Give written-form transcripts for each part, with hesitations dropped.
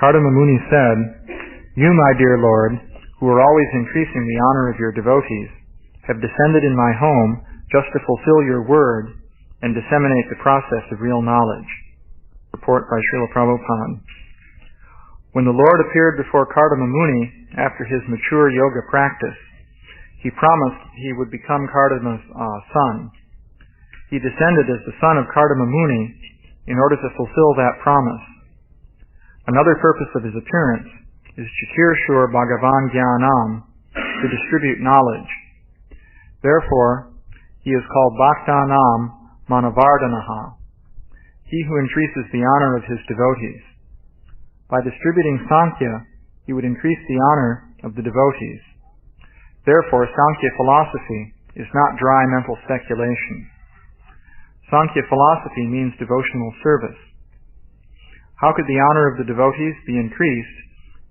Kardama Muni said, "You, my dear Lord, who are always increasing the honor of your devotees, have descended in my home just to fulfill your word and disseminate the process of real knowledge." Report by Śrīla Prabhupāda. When the Lord appeared before Kardama Muni after his mature yoga practice, he promised he would become Kardama's son. He descended as the son of Kardama Muni in order to fulfill that promise. Another purpose of his appearance is Chakirshur Bhagavan Jnanam, to distribute knowledge. Therefore, he is called Bhaktanam Manavardhanaha, he who increases the honor of his devotees. By distributing Sankhya, he would increase the honor of the devotees. Therefore, Sankhya philosophy is not dry mental speculation. Sankhya philosophy means devotional service. How could the honor of the devotees be increased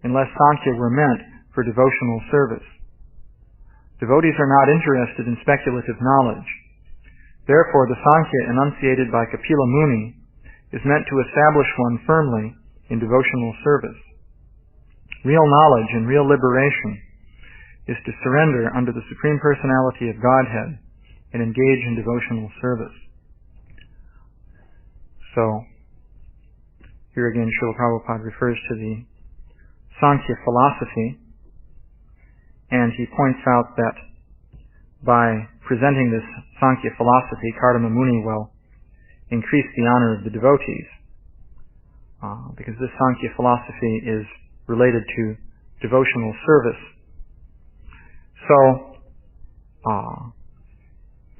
unless Sankhya were meant for devotional service? Devotees are not interested in speculative knowledge. Therefore, the Sankhya enunciated by Kapila Muni is meant to establish one firmly in devotional service. Real knowledge and real liberation is to surrender under the Supreme Personality of Godhead and engage in devotional service. So, here again, Śrīla Prabhupāda refers to the Sankhya philosophy, and he points out that by presenting this Sankhya philosophy, Kardama Muni will increase the honor of the devotees, because this Sankhya philosophy is related to devotional service. So,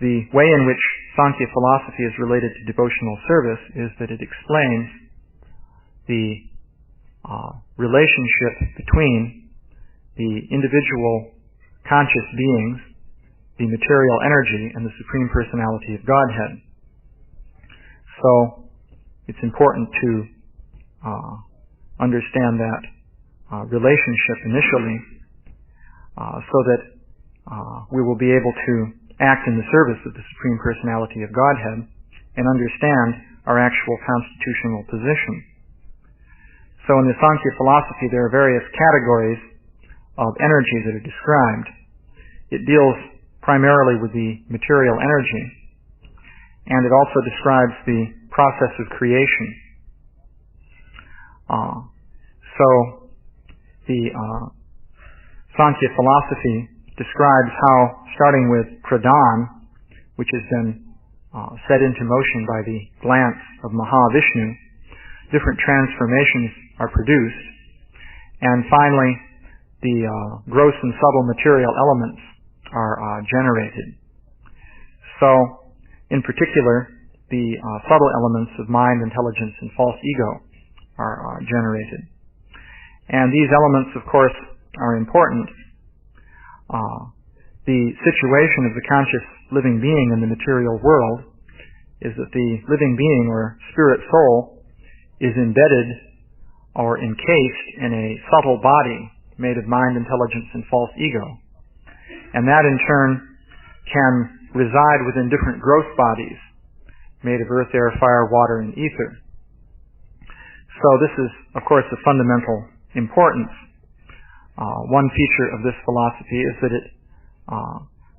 the way in which Sankhya philosophy is related to devotional service is that it explains the relationship between the individual conscious beings, the material energy, and the Supreme Personality of Godhead. So, it's important to understand that relationship initially, so that we will be able to act in the service of the Supreme Personality of Godhead and understand our actual constitutional position. So in the Sankhya philosophy, there are various categories of energy that are described. It deals primarily with the material energy, and it also describes the process of creation. So the Sankhya philosophy describes how, starting with pradhan, which has been set into motion by the glance of Mahavishnu, different transformations are produced, and finally the gross and subtle material elements are generated. So, in particular, the subtle elements of mind, intelligence, and false ego are generated. And these elements, of course, are important. The situation of the conscious living being in the material world is that the living being, or spirit soul, is embedded or encased in a subtle body made of mind, intelligence, and false ego. And that in turn can reside within different gross bodies made of earth, air, fire, water, and ether. So this is, of course, of fundamental importance. One feature of this philosophy is that it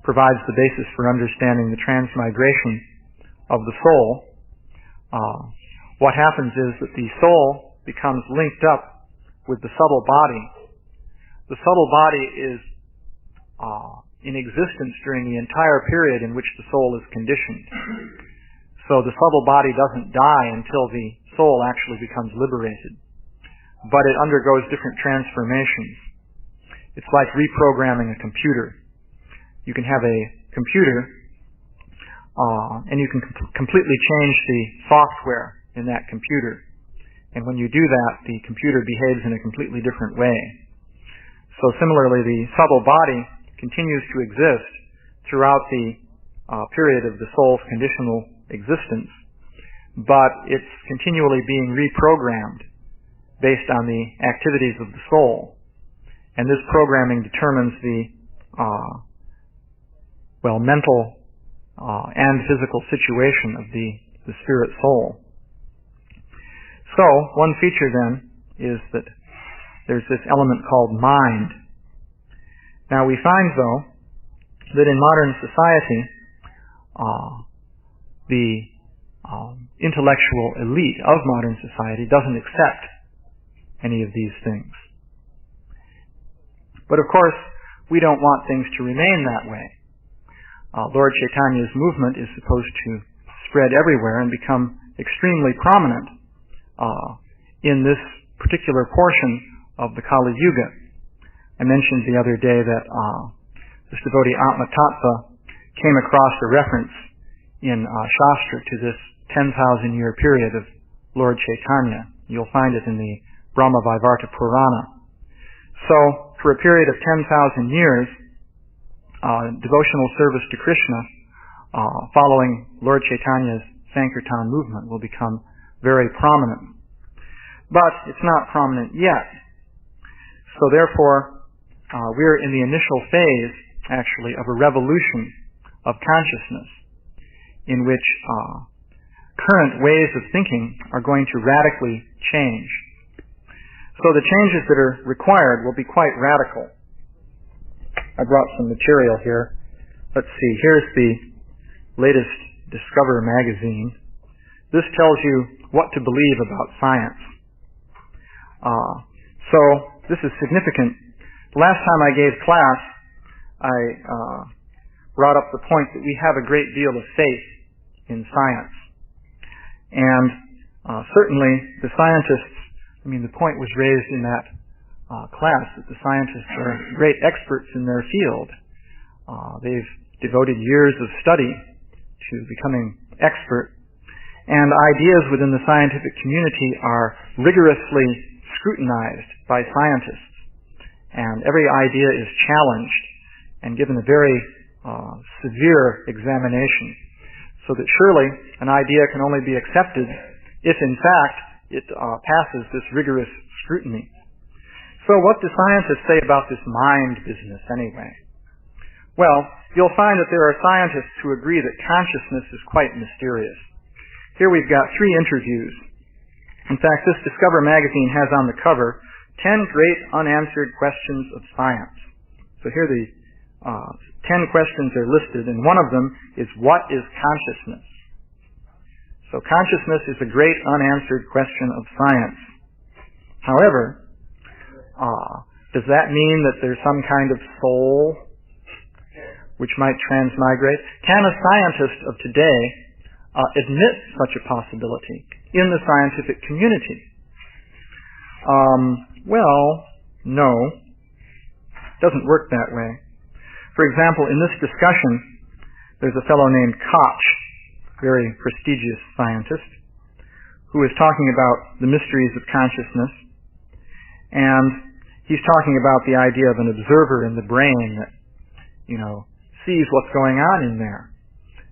provides the basis for understanding the transmigration of the soul. What happens is that the soul becomes linked up with the subtle body. The subtle body is in existence during the entire period in which the soul is conditioned. So the subtle body doesn't die until the soul actually becomes liberated. But it undergoes different transformations. It's like reprogramming a computer. You can have a computer, and you can completely change the software in that computer. And when you do that, the computer behaves in a completely different way. So similarly, the subtle body continues to exist throughout the period of the soul's conditional existence, but it's continually being reprogrammed based on the activities of the soul. And this programming determines the mental and physical situation of the spirit soul. So, one feature then is that there's this element called mind. Now we find, though, that in modern society, the intellectual elite of modern society doesn't accept any of these things. But of course, we don't want things to remain that way. Lord Chaitanya's movement is supposed to spread everywhere and become extremely prominent in this particular portion of the Kali Yuga. I mentioned the other day that this devotee Atma Tattva came across a reference in Shastra to this 10,000-year period of Lord Chaitanya. You'll find it in the Brahma Vaivarta Purana. So, for a period of 10,000 years, devotional service to Krishna following Lord Chaitanya's Sankirtan movement will become very prominent. But it's not prominent yet. So therefore, we're in the initial phase, actually, of a revolution of consciousness in which current ways of thinking are going to radically change. So the changes that are required will be quite radical. I brought some material here. Let's see, here's the latest Discover magazine. This tells you what to believe about science. So this is significant. Last time I gave class, I brought up the point that we have a great deal of faith in science. And certainly the scientists, the point was raised in that class that the scientists are great experts in their field. They've devoted years of study to becoming expert, and ideas within the scientific community are rigorously scrutinized by scientists, and every idea is challenged and given a very severe examination, so that surely an idea can only be accepted if in fact it passes this rigorous scrutiny. So what do scientists say about this mind business anyway? Well, you'll find that there are scientists who agree that consciousness is quite mysterious. Here we've got 3 interviews. In fact, this Discover magazine has on the cover 10 great unanswered questions of science. So here the 10 questions are listed, and one of them is, what is consciousness? So consciousness is a great unanswered question of science. However, does that mean that there's some kind of soul which might transmigrate? Can a scientist of today admit such a possibility in the scientific community? Well, no. It doesn't work that way. For example, in this discussion, there's a fellow named Koch, very prestigious scientist, who is talking about the mysteries of consciousness, and he's talking about the idea of an observer in the brain that, sees what's going on in there.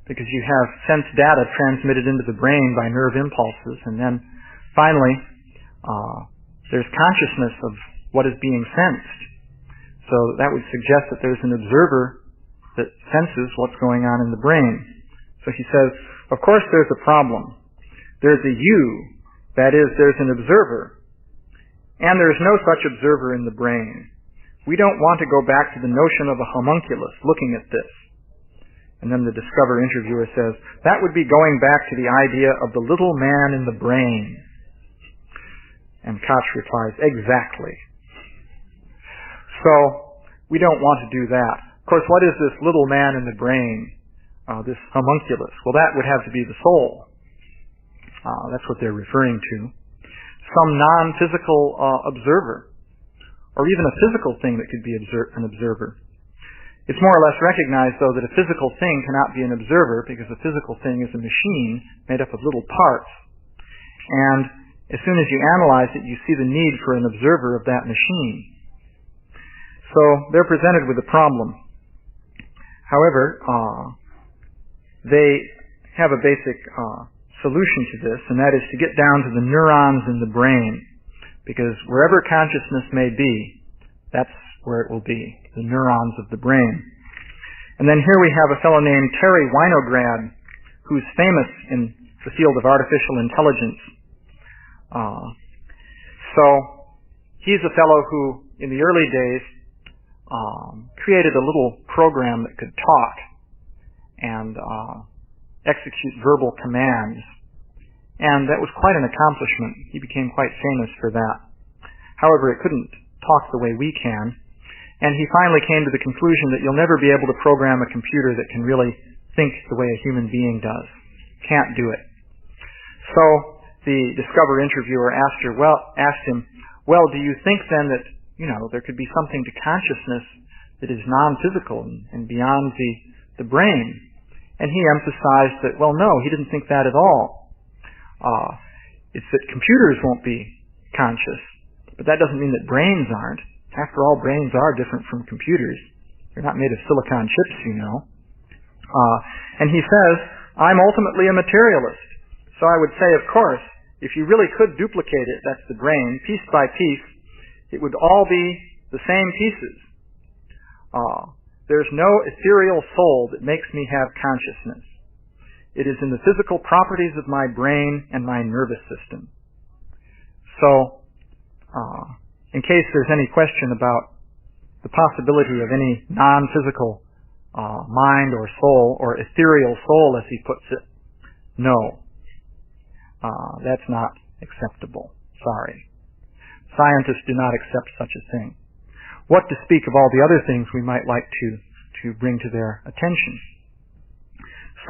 Because you have sense data transmitted into the brain by nerve impulses, and then finally there's consciousness of what is being sensed. So that would suggest that there's an observer that senses what's going on in the brain. So he says, of course there's a problem. There's a you, that is, there's an observer, and there's no such observer in the brain. We don't want to go back to the notion of a homunculus looking at this. And then the Discover interviewer says, that would be going back to the idea of the little man in the brain. And Koch replies, exactly. So, we don't want to do that. Of course, what is this little man in the brain, this homunculus? Well, that would have to be the soul. That's what they're referring to. Some non-physical observer, or even a physical thing that could be an observer. It's more or less recognized, though, that a physical thing cannot be an observer because a physical thing is a machine made up of little parts. And as soon as you analyze it, you see the need for an observer of that machine. So they're presented with a problem. However, they have a basic solution to this, and that is to get down to the neurons in the brain. Because wherever consciousness may be, that's where it will be, the neurons of the brain. And then here we have a fellow named Terry Winograd, who's famous in the field of artificial intelligence. So He's a fellow who, in the early days, created a little program that could talk and execute verbal commands. And that was quite an accomplishment. He became quite famous for that. However, it couldn't talk the way we can. And he finally came to the conclusion that you'll never be able to program a computer that can really think the way a human being does. Can't do it. So the Discover interviewer asked him, well, do you think then that, there could be something to consciousness that is non-physical and beyond the brain? And he emphasized that, well, no, he didn't think that at all. It's that computers won't be conscious, but that doesn't mean that brains aren't. After all, brains are different from computers. They're not made of silicon chips, And he says, I'm ultimately a materialist. So I would say, of course, if you really could duplicate it, that's the brain, piece by piece, it would all be the same pieces. There's no ethereal soul that makes me have consciousness. It is in the physical properties of my brain and my nervous system. So, in case there's any question about the possibility of any non-physical mind or soul, or ethereal soul as he puts it, no. That's not acceptable. Sorry. Scientists do not accept such a thing. What to speak of all the other things we might like to bring to their attention.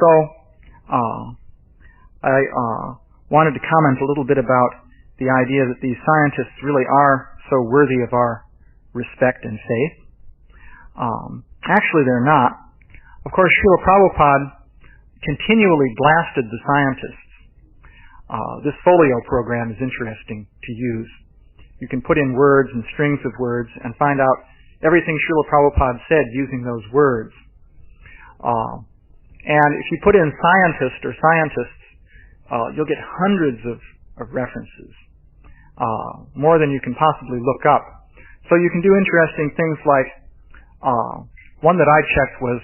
So, I wanted to comment a little bit about the idea that these scientists really are so worthy of our respect and faith. Actually, they're not. Of course, Śrīla Prabhupāda continually blasted the scientists. This folio program is interesting to use. You can put in words and strings of words and find out everything Śrīla Prabhupāda said using those words. And if you put in scientist or scientists, you'll get hundreds of references, more than you can possibly look up. So you can do interesting things like, one that I checked was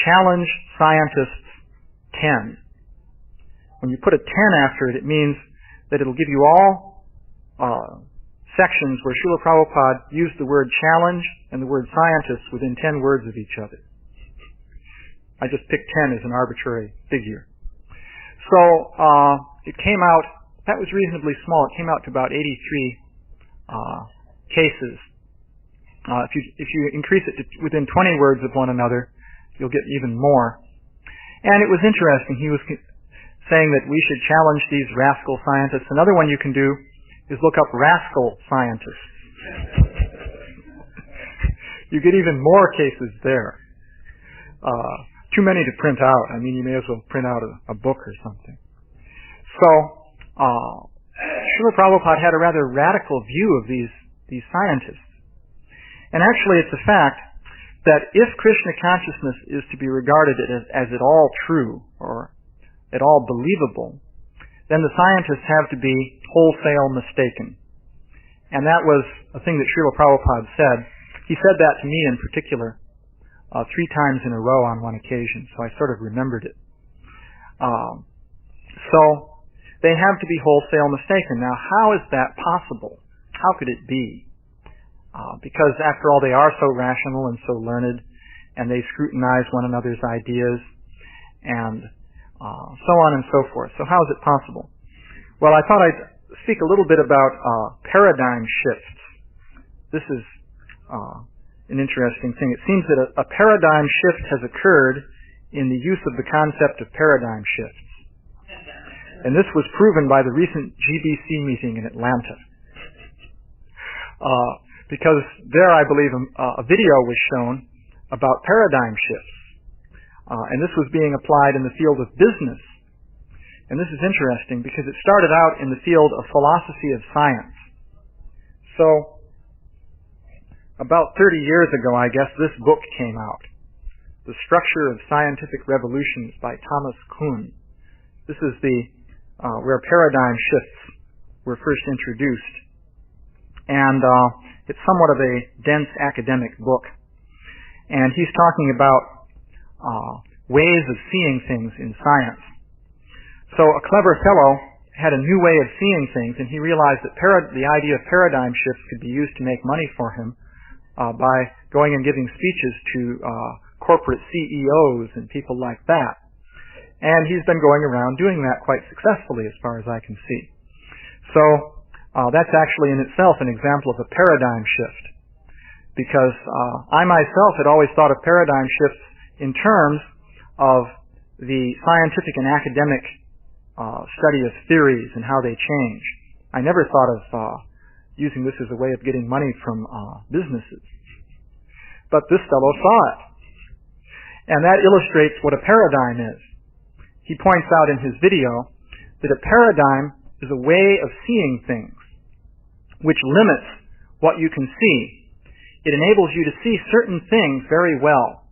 Challenge Scientists 10. When you put a 10 after it, it means that it'll give you all sections where Śrīla Prabhupāda used the word challenge and the word scientists within 10 words of each other. I just picked 10 as an arbitrary figure. So it came out, that was reasonably small. It came out to about 83 cases. If you increase it to within 20 words of one another, you'll get even more. And it was interesting. He was saying that we should challenge these rascal scientists. Another one you can do is look up rascal scientists. You get even more cases there. Too many to print out. I mean, you may as well print out a book or something. So, Śrīla Prabhupāda had a rather radical view of these scientists. And actually, it's a fact that if Krishna consciousness is to be regarded as at all true, or at all believable, then the scientists have to be wholesale mistaken. And that was a thing that Śrīla Prabhupāda said. He said that to me in particular 3 times in a row on one occasion, so I sort of remembered it. So they have to be wholesale mistaken. Now, how is that possible? How could it be? Because after all, they are so rational and so learned, and they scrutinize one another's ideas, and so on and so forth. So how is it possible? Well, I thought I'd speak a little bit about paradigm shifts. This is an interesting thing. It seems that a paradigm shift has occurred in the use of the concept of paradigm shifts. And this was proven by the recent GBC meeting in Atlanta. Because there, I believe, a video was shown about paradigm shifts. And this was being applied in the field of business. And this is interesting because it started out in the field of philosophy of science. So, about 30 years ago, I guess, this book came out. The Structure of Scientific Revolutions by Thomas Kuhn. This is where paradigm shifts were first introduced. And it's somewhat of a dense academic book. And he's talking about ways of seeing things in science. So a clever fellow had a new way of seeing things, and he realized that the idea of paradigm shifts could be used to make money for him by going and giving speeches to corporate CEOs and people like that. And he's been going around doing that quite successfully as far as I can see. So that's actually in itself an example of a paradigm shift, because I myself had always thought of paradigm shifts in terms of the scientific and academic study of theories and how they change. I never thought of using this as a way of getting money from businesses. But this fellow saw it. And that illustrates what a paradigm is. He points out in his video that a paradigm is a way of seeing things which limits what you can see. It enables you to see certain things very well.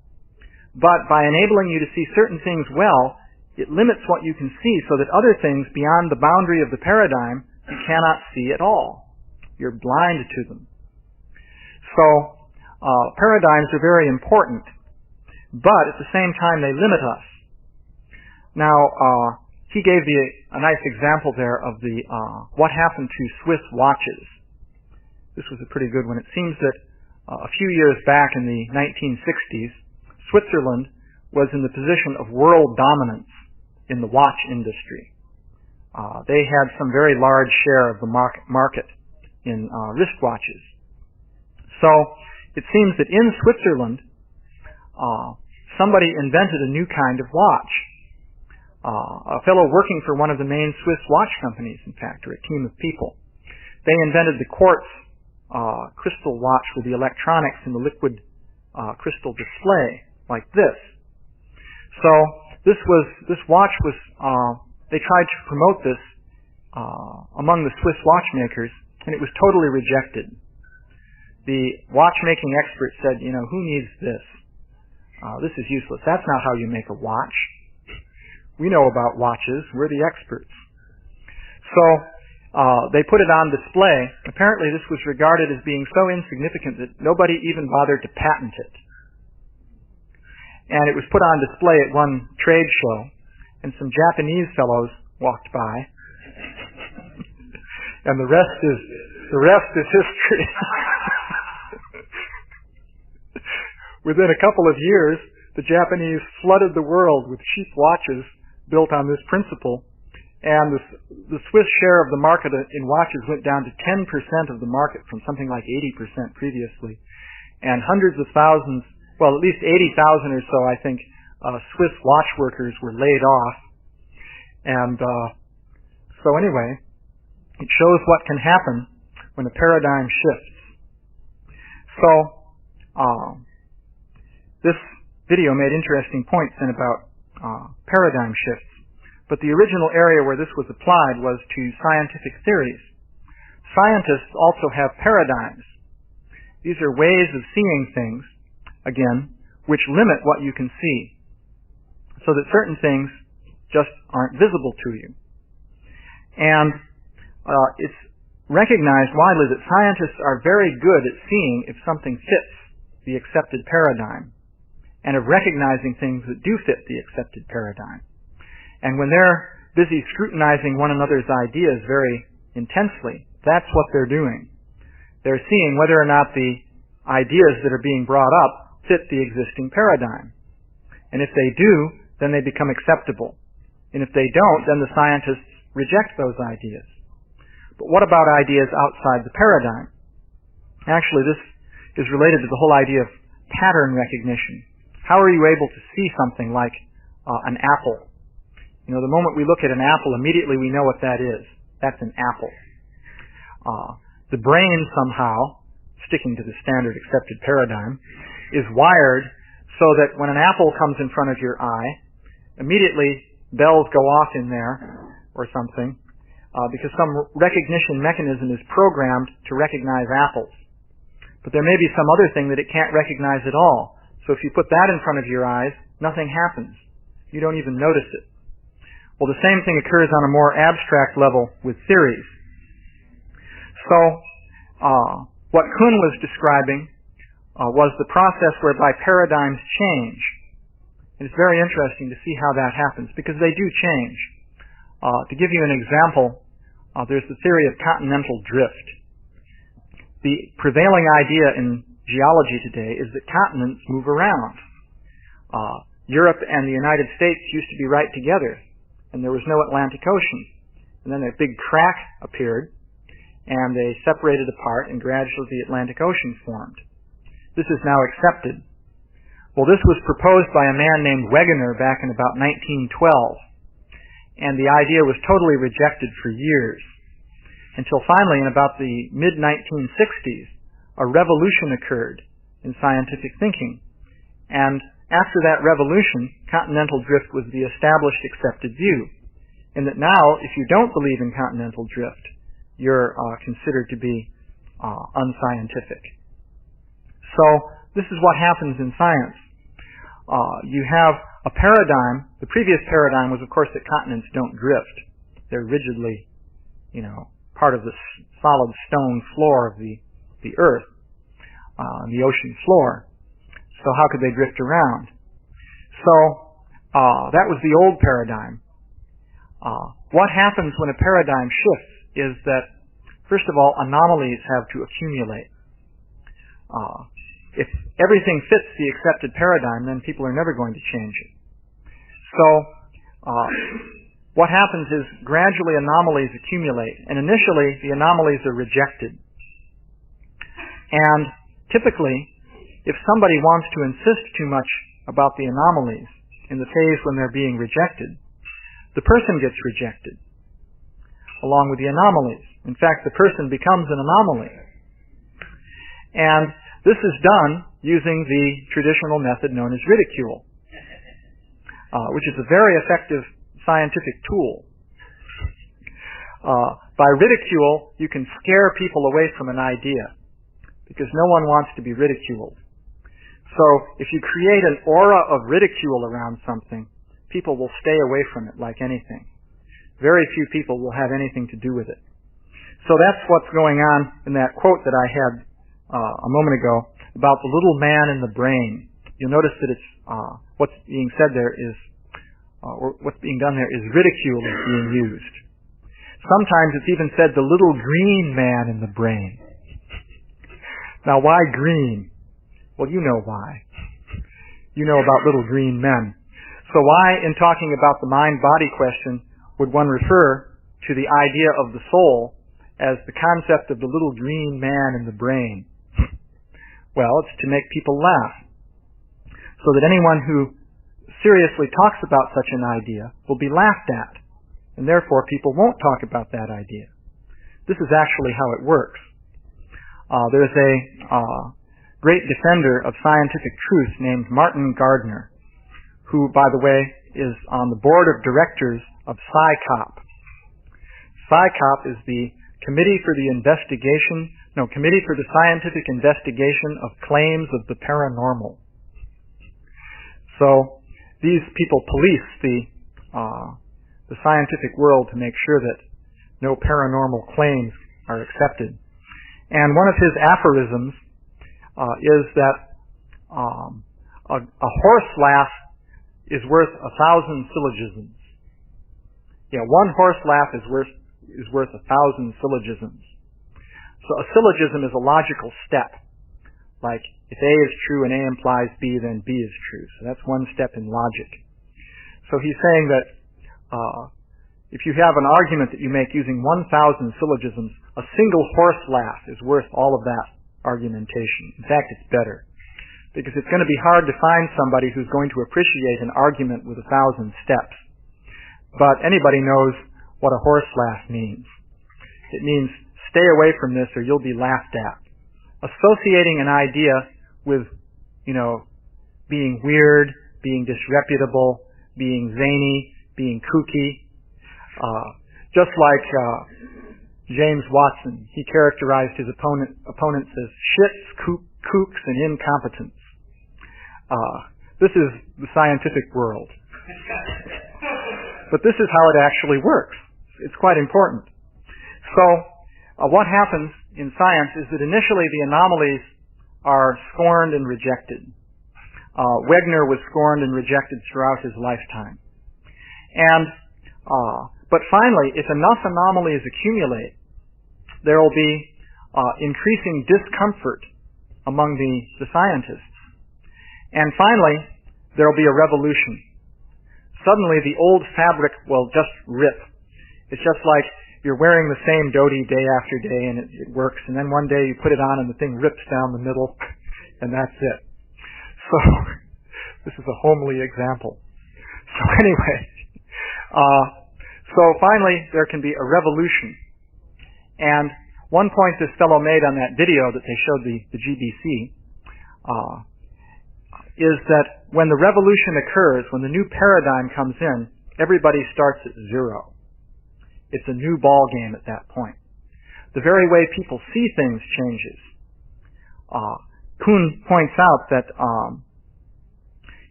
But by enabling you to see certain things well, it limits what you can see so that other things beyond the boundary of the paradigm you cannot see at all. You're blind to them. So paradigms are very important, but at the same time they limit us. Now, he gave a nice example there of what happened to Swiss watches. This was a pretty good one. It seems that a few years back in the 1960s, Switzerland was in the position of world dominance in the watch industry. They had some very large share of the market in wristwatches. So it seems that in Switzerland, somebody invented a new kind of watch. A fellow working for one of the main Swiss watch companies, in fact, or a team of people. They invented the quartz crystal watch with the electronics and the liquid crystal display, like this. So this watch was, they tried to promote this among the Swiss watchmakers, and it was totally rejected. The watchmaking expert said, who needs this? This is useless. That's not how you make a watch. We know about watches. We're the experts. So they put it on display. Apparently this was regarded as being so insignificant that nobody even bothered to patent it. And it was put on display at one trade show, and some Japanese fellows walked by. And the rest is history. Within a couple of years, the Japanese flooded the world with cheap watches built on this principle, and the Swiss share of the market in watches went down to 10% of the market from something like 80% previously, and hundreds of thousands, well, at least 80,000 or so, I think, Swiss watch workers were laid off. And so anyway, it shows what can happen when a paradigm shifts. So this video made interesting points then about paradigm shifts. But the original area where this was applied was to scientific theories. Scientists also have paradigms. These are ways of seeing things, again, which limit what you can see, so that certain things just aren't visible to you. And it's recognized widely that scientists are very good at seeing if something fits the accepted paradigm, and of recognizing things that do fit the accepted paradigm. And when they're busy scrutinizing one another's ideas very intensely, that's what they're doing. They're seeing whether or not the ideas that are being brought up fit the existing paradigm. And if they do, then they become acceptable. And if they don't, then the scientists reject those ideas. But what about ideas outside the paradigm? Actually, this is related to the whole idea of pattern recognition. How are you able to see something like an apple? The moment we look at an apple, immediately we know what that is. That's an apple. The brain somehow, sticking to the standard accepted paradigm, is wired so that when an apple comes in front of your eye, immediately bells go off in there or something, because some recognition mechanism is programmed to recognize apples. But there may be some other thing that it can't recognize at all. So if you put that in front of your eyes, nothing happens. You don't even notice it. Well, the same thing occurs on a more abstract level with theories. So what Kuhn was describing was the process whereby paradigms change. And it's very interesting to see how that happens, because they do change. To give you an example, there's the theory of continental drift. The prevailing idea in geology today is that continents move around. Europe and the United States used to be right together, and there was no Atlantic Ocean. And then a big crack appeared, and they separated apart, and gradually the Atlantic Ocean formed. This is now accepted. Well, this was proposed by a man named Wegener back in about 1912, and the idea was totally rejected for years, until finally in about the mid-1960s, a revolution occurred in scientific thinking. And after that revolution, continental drift was the established accepted view, and that now, if you don't believe in continental drift, you're considered to be unscientific. So this is what happens in science. You have a paradigm. The previous paradigm was, of course, that continents don't drift. They're rigidly, part of the solid stone floor of the earth, the ocean floor. So how could they drift around? So that was the old paradigm. What happens when a paradigm shifts is that, first of all, anomalies have to accumulate. If everything fits the accepted paradigm, then people are never going to change it. So what happens is gradually anomalies accumulate, and initially the anomalies are rejected. And typically, if somebody wants to insist too much about the anomalies in the phase when they're being rejected, the person gets rejected along with the anomalies. In fact, the person becomes an anomaly. And this is done using the traditional method known as ridicule, which is a very effective scientific tool. By ridicule, you can scare people away from an idea, because no one wants to be ridiculed. So if you create an aura of ridicule around something, people will stay away from it like anything. Very few people will have anything to do with it. So that's what's going on in that quote that I had a moment ago about the little man in the brain. You'll notice that it's what's being said there is, or what's being done there is ridicule is being used. Sometimes it's even said the little green man in the brain. Now, why green? Well, you know why. You know about little green men. So why, in talking about the mind-body question, would one refer to the idea of the soul as the concept of the little green man in the brain? Well, it's to make people laugh, so that anyone who seriously talks about such an idea will be laughed at, and therefore people won't talk about that idea. This is actually how it works. There's a great defender of scientific truth named Martin Gardner, who, by the way, is on the board of directors of ISKCONMedia. ISKCONMedia is the Committee for the Scientific Investigation of Claims of the Paranormal. So these people police the scientific world to make sure that no paranormal claims are accepted. And one of his aphorisms is that a horse laugh is worth 1,000 syllogisms. Yeah, one horse laugh is worth 1,000 syllogisms. So a syllogism is a logical step. Like, if A is true and A implies B, then B is true. So that's one step in logic. So he's saying that if you have an argument that you make using 1,000 syllogisms, a single horse laugh is worth all of that argumentation. In fact, it's better. Because it's going to be hard to find somebody who's going to appreciate an argument with 1,000 steps. But anybody knows what a horse laugh means. It means stay away from this or you'll be laughed at. Associating an idea with, being weird, being disreputable, being zany, being kooky. Just like James Watson, he characterized his opponents as shits, kooks, and incompetents. This is the scientific world. But this is how it actually works. It's quite important. So, what happens in science is that initially the anomalies are scorned and rejected. Wegener was scorned and rejected throughout his lifetime. But But finally, if enough anomalies accumulate, there will be increasing discomfort among the scientists. And finally, there will be a revolution. Suddenly, the old fabric will just rip. It's just like you're wearing the same dhoti day after day, and it works, and then one day you put it on and the thing rips down the middle, and that's it. So, this is a homely example. So anyway, so finally, there can be a revolution. And one point this fellow made on that video that they showed the GBC is that when the revolution occurs, when the new paradigm comes in, everybody starts at zero. It's a new ball game at that point. The very way people see things changes. Kuhn points out that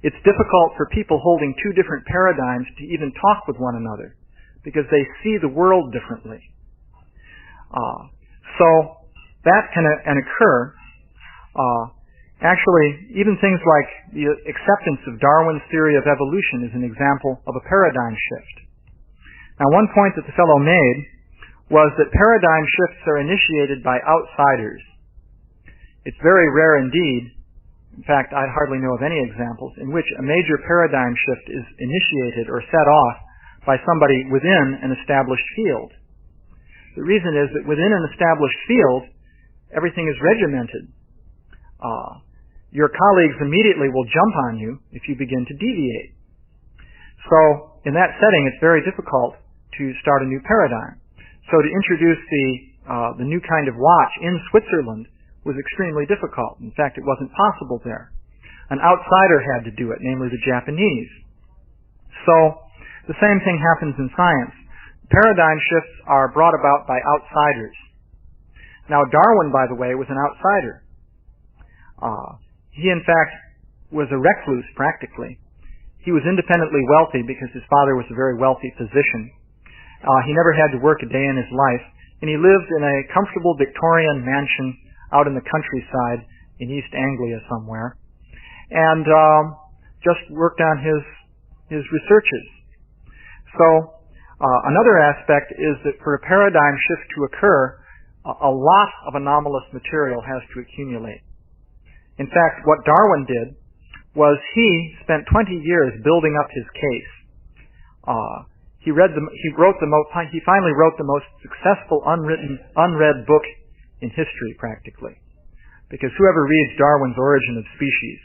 it's difficult for people holding two different paradigms to even talk with one another because they see the world differently. So that can occur. Actually, even things like the acceptance of Darwin's theory of evolution is an example of a paradigm shift. Now, one point that the fellow made was that paradigm shifts are initiated by outsiders. It's very rare indeed, in fact, I hardly know of any examples, in which a major paradigm shift is initiated or set off by somebody within an established field. The reason is that within an established field, everything is regimented. Your colleagues immediately will jump on you if you begin to deviate. So, in that setting, it's very difficult to start a new paradigm. So to introduce the new kind of watch in Switzerland was extremely difficult. In fact, it wasn't possible there. An outsider had to do it, namely the Japanese. So, the same thing happens in science. Paradigm shifts are brought about by outsiders. Now, Darwin, by the way, was an outsider. He, in fact, was a recluse, practically. He was independently wealthy because his father was a very wealthy physician. He never had to work a day in his life, and he lived in a comfortable Victorian mansion out in the countryside in East Anglia somewhere, and just worked on his researches. So, another aspect is that for a paradigm shift to occur, a lot of anomalous material has to accumulate. In fact, what Darwin did was he spent 20 years building up his case. He finally wrote the most successful unread book in history, practically. Because whoever reads Darwin's Origin of Species,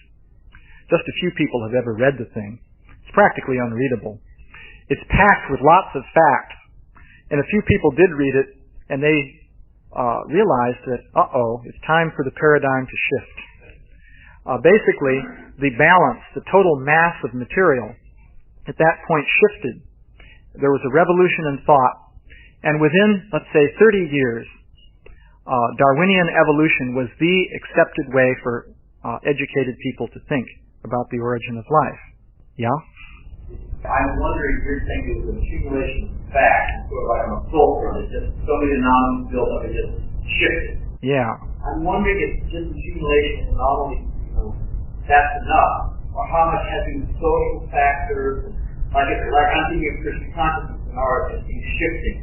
just a few people have ever read the thing. It's practically unreadable. It's packed with lots of facts. And a few people did read it, and they realized that, it's time for the paradigm to shift. Basically, the balance, the total mass of material, at that point shifted. There was a revolution in thought, and within, let's say, 30 years, Darwinian evolution was the accepted way for educated people to think about the origin of life. Yeah? I'm wondering if you're saying it was an accumulation of facts, sort of like on a fulcrum, it just so many anomalies built up, it just shifted. Yeah. I'm wondering if just accumulation of anomalies, that's enough, or how much has to do with social factors, like I'm thinking of Christian consciousness and art as being shifting,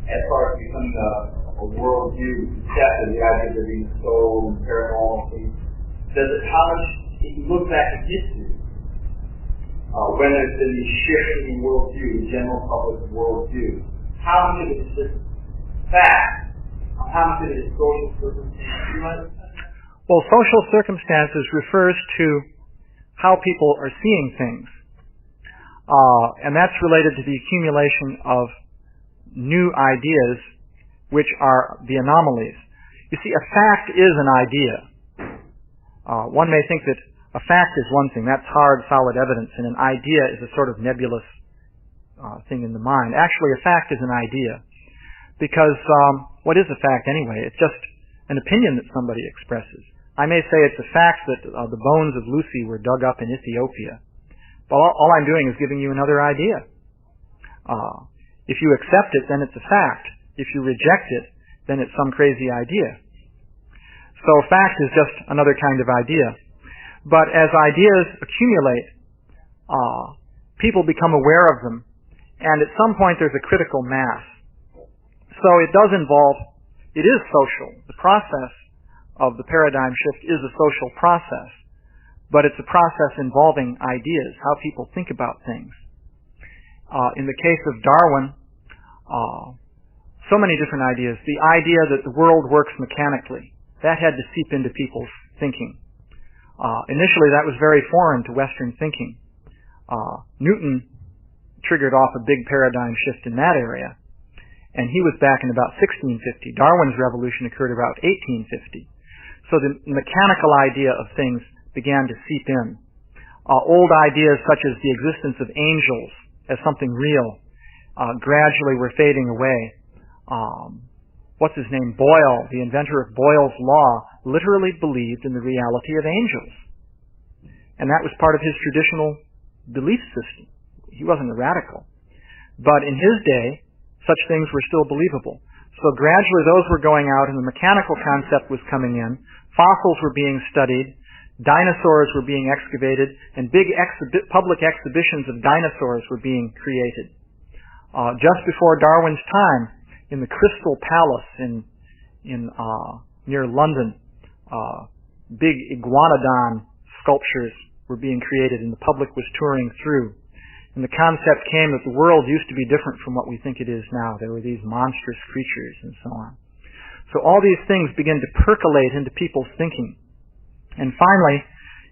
as far as becoming a worldview, accepted the idea of there being a soul and paranormal things. How much, if you look back in history, when there's been these shifts in worldview, the general public worldview, how much of it is just fact, how much of it is social circumstances? Well, social circumstances refers to how people are seeing things. And that's related to the accumulation of new ideas, which are the anomalies. You see, a fact is an idea. One may think that a fact is one thing. That's hard, solid evidence, and an idea is a sort of nebulous thing in the mind. Actually, a fact is an idea. Because what is a fact anyway? It's just an opinion that somebody expresses. I may say it's a fact that the bones of Lucy were dug up in Ethiopia. But all I'm doing is giving you another idea. If you accept it, then it's a fact. If you reject it, then it's some crazy idea. So fact is just another kind of idea. But as ideas accumulate, people become aware of them, And at some point there's a critical mass. So it is social. The process of the paradigm shift is a social process, but it's a process involving ideas, how people think about things. In the case of Darwin, so many different ideas. The idea that the world works mechanically, that had to seep into people's thinking. Initially, that was very foreign to Western thinking. Newton triggered off a big paradigm shift in that area, and he was back in about 1650. Darwin's revolution occurred about 1850. So the mechanical idea of things began to seep in. Old ideas such as the existence of angels as something real gradually were fading away. What's his name? Boyle, the inventor of Boyle's law, literally believed in the reality of angels. And that was part of his traditional belief system. He wasn't a radical. But in his day, such things were still believable. So gradually those were going out and the mechanical concept was coming in. Fossils were being studied. Dinosaurs were being excavated. And big public exhibitions of dinosaurs were being created. Just before Darwin's time, in the Crystal Palace near London, big iguanodon sculptures were being created and the public was touring through. And the concept came that the world used to be different from what we think it is now. There were these monstrous creatures and so on. So all these things begin to percolate into people's thinking. And finally,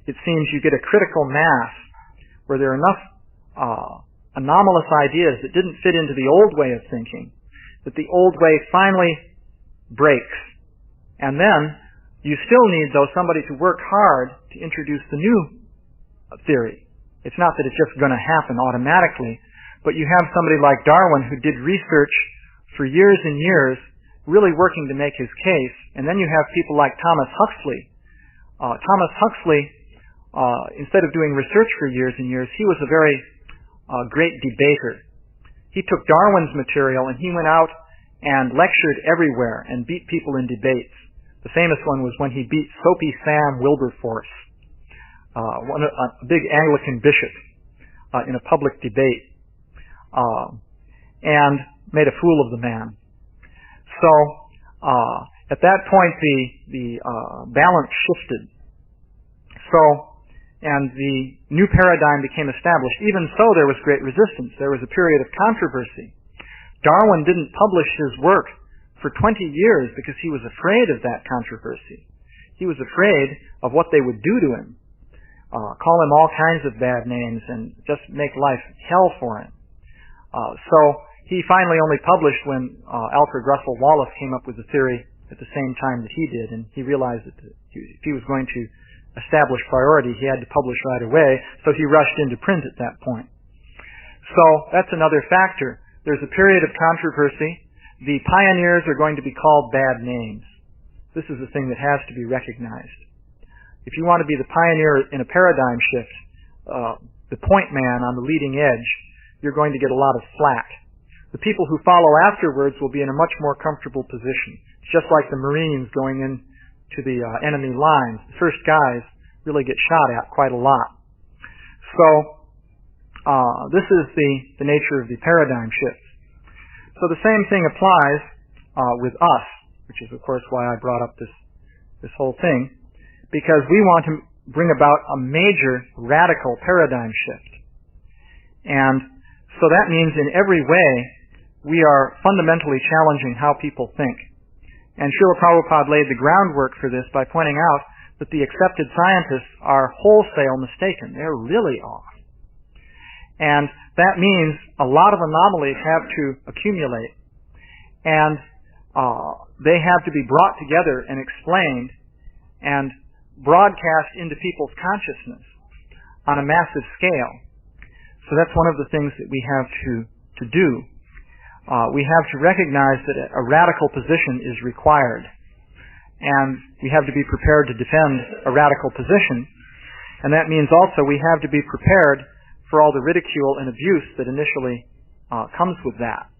it seems you get a critical mass where there are enough anomalous ideas that didn't fit into the old way of thinking, that the old way finally breaks. And then you still need, though, somebody to work hard to introduce the new theory. It's not that it's just going to happen automatically, but you have somebody like Darwin who did research for years and years, really working to make his case. And then you have people like Thomas Huxley. Thomas Huxley, instead of doing research for years and years, he was a very great debater. He took Darwin's material and he went out and lectured everywhere and beat people in debates. The famous one was when he beat Soapy Sam Wilberforce, a big Anglican bishop, in a public debate, and made a fool of the man. So at that point the balance shifted. And the new paradigm became established. Even so, there was great resistance. There was a period of controversy. Darwin didn't publish his work for 20 years because he was afraid of that controversy. He was afraid of what they would do to him, call him all kinds of bad names and just make life hell for him. So he finally only published when Alfred Russel Wallace came up with the theory at the same time that he did, and he realized that if he was going to establish priority, he had to publish right away, so he rushed into print at that point. So that's another factor. There's a period of controversy. The pioneers are going to be called bad names. This is the thing that has to be recognized. If you want to be the pioneer in a paradigm shift, the point man on the leading edge, you're going to get a lot of flack. The people who follow afterwards will be in a much more comfortable position. It's just like the Marines going in to the enemy lines. The first guys really get shot at quite a lot. So this is the nature of the paradigm shift. So the same thing applies with us, which is of course why I brought up this whole thing, because we want to bring about a major radical paradigm shift. And so that means in every way we are fundamentally challenging how people think. And Śrīla Prabhupāda laid the groundwork for this by pointing out that the accepted scientists are wholesale mistaken. They're really off. And that means a lot of anomalies have to accumulate. And they have to be brought together and explained and broadcast into people's consciousness on a massive scale. So that's one of the things that we have to do. We have to recognize that a radical position is required. And we have to be prepared to defend a radical position. And that means also we have to be prepared for all the ridicule and abuse that initially comes with that.